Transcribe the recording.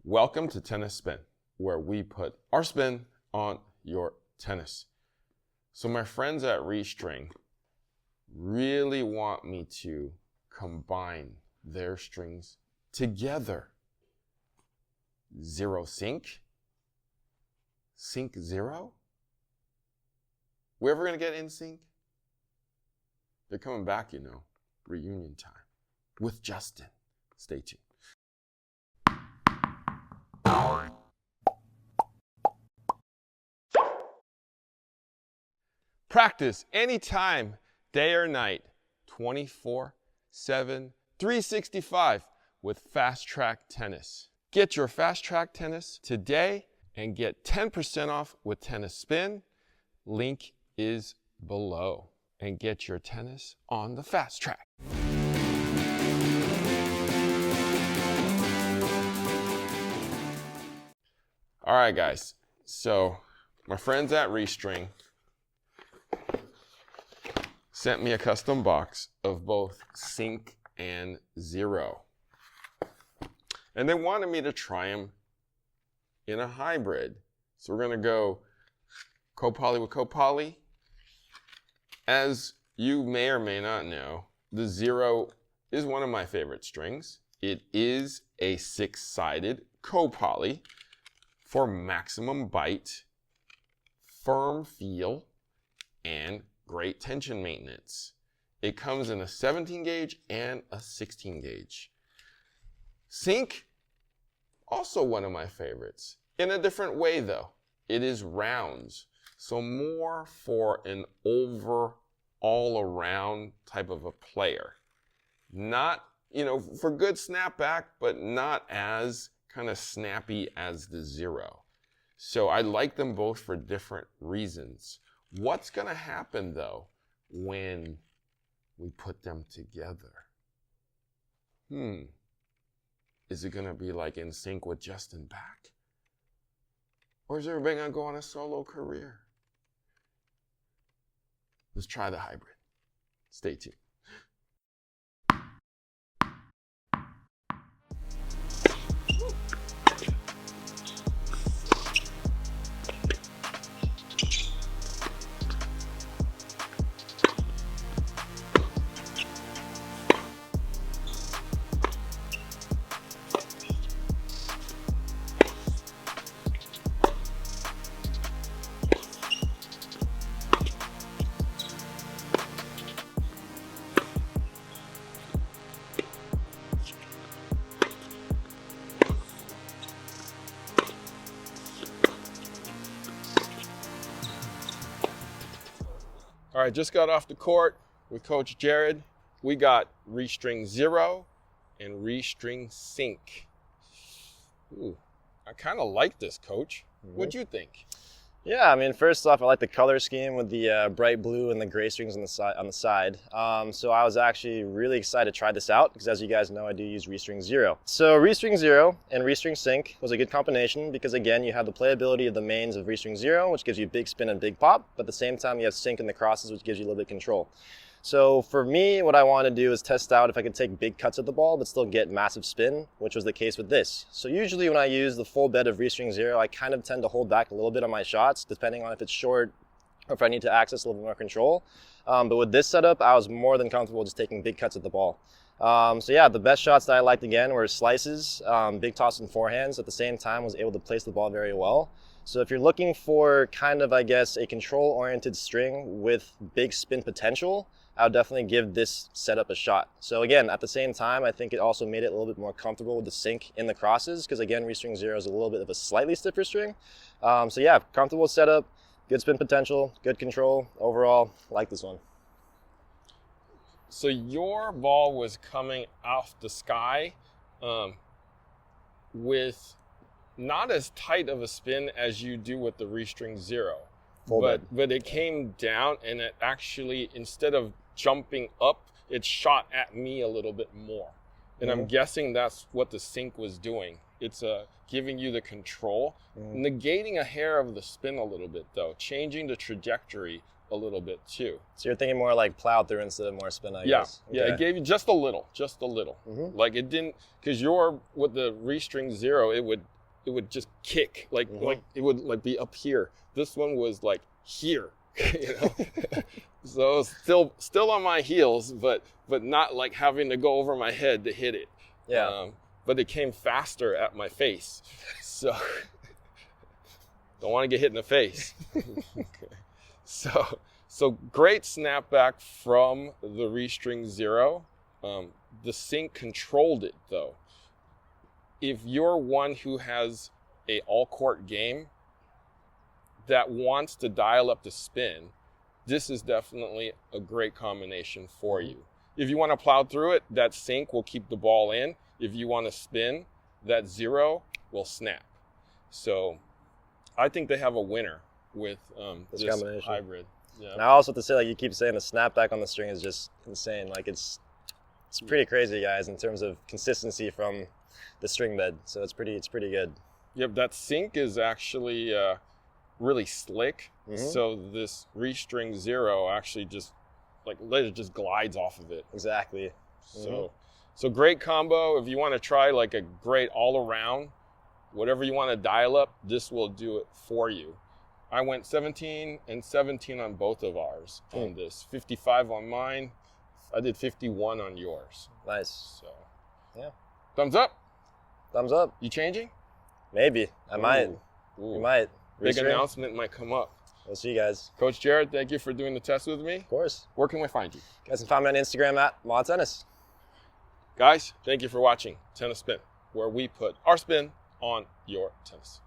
Welcome to Tennis Spin, where we put our spin on your tennis. So my friends at Restring really want me to combine their strings together. Zero sync? Sync zero? We ever gonna get in sync? They're coming back, you know, reunion time with Justin. Stay tuned. Practice anytime, day or night, 24/7, 365 with Fast Track Tennis. Get your Fast Track Tennis today and get 10% off with Tennis Spin. Link is below. And get your tennis on the fast track. All right, guys. So my friends at Restring sent me a custom box of both sync and zero. And they wanted me to try them in a hybrid. So we're going to go co-poly with co-poly. As you may or may not know, the zero is one of my favorite strings. It is a 6-sided co-poly for maximum bite, firm feel, and great tension maintenance. It comes in a 17 gauge and a 16 gauge. Sync, also one of my favorites. In a different way though. It is rounds. So more for an all-around type of a player. Not, for good snapback, but not as kind of snappy as the zero. So I like them both for different reasons. What's going to happen, though, when we put them together? Is it going to be like in sync with Justin back? Or is everybody going to go on a solo career? Let's try the hybrid. Stay tuned. All right, just got off the court with Coach Jerod. We got Restring Zero and Restring Sync. Ooh, I kind of like this, Coach. What'd you think? Yeah, I mean, first off, I like the color scheme with the bright blue and the gray strings on the side. So I was actually really excited to try this out because, as you guys know, I do use Restring Zero. So Restring Zero and Restring Sync was a good combination because, again, you have the playability of the mains of Restring Zero, which gives you big spin and big pop, but at the same time, you have sync in the crosses, which gives you a little bit of control. So for me, what I want to do is test out if I could take big cuts at the ball, but still get massive spin, which was the case with this. So usually when I use the full bed of Restring Zero, I kind of tend to hold back a little bit on my shots, depending on if it's short or if I need to access a little bit more control. But with this setup, I was more than comfortable just taking big cuts at the ball. So yeah, the best shots that I liked again were slices, big toss and forehands. At the same time, was able to place the ball very well. So if you're looking for kind of, I guess, a control-oriented string with big spin potential, I would definitely give this setup a shot. So again, at the same time, I think it also made it a little bit more comfortable with the sync in the crosses because, again, Restring Zero is a little bit of a slightly stiffer string. So yeah, comfortable setup, good spin potential, good control. Overall, like this one. So your ball was coming off the sky with not as tight of a spin as you do with the Restring Zero. But it came down and it actually, instead of jumping up, it shot at me a little bit more. And I'm guessing that's what the sync was doing. It's giving you the control, negating a hair of the spin a little bit though, changing the trajectory a little bit too. So you're thinking more like plow through instead of more spin, I guess. Yeah, it gave you just a little. Like it didn't, because with the Restring Zero, it would it would just kick, like it would like be up here. This one was like here, you know. So still on my heels, but not like having to go over my head to hit it. Yeah. But it came faster at my face, so don't want to get hit in the face. Okay. So great snapback from the Restring Zero. The Sync controlled it though. If you're one who has a all-court game that wants to dial up the spin, this is definitely a great combination for you. If you want to plow through it, that Sync will keep the ball in. If you want to spin, that Zero will snap. So I think they have a winner with this combination. hybrid. Yeah. And I also have to say, like you keep saying, the snapback on the string is just insane. Like it's pretty crazy, guys, in terms of consistency from the string bed. So it's pretty good. Yep, that Sync is actually really slick. So this Restring Zero actually just just glides off of it. Exactly. So great combo. If you want to try like a great all around, whatever you want to dial up, this will do it for you. I went 17 and 17 on both of ours on this. 55 on mine. I did 51 on yours. Nice. So yeah. Thumbs up. Thumbs up. You changing? Maybe. I might. Ooh. You might. Big Restring. announcement might come up. We'll see you guys. Coach Jerod, thank you for doing the test with me. Of course. Where can we find you? You guys can find me on Instagram at Mod Tennis. Guys, thank you for watching Tennis Spin, where we put our spin on your tennis.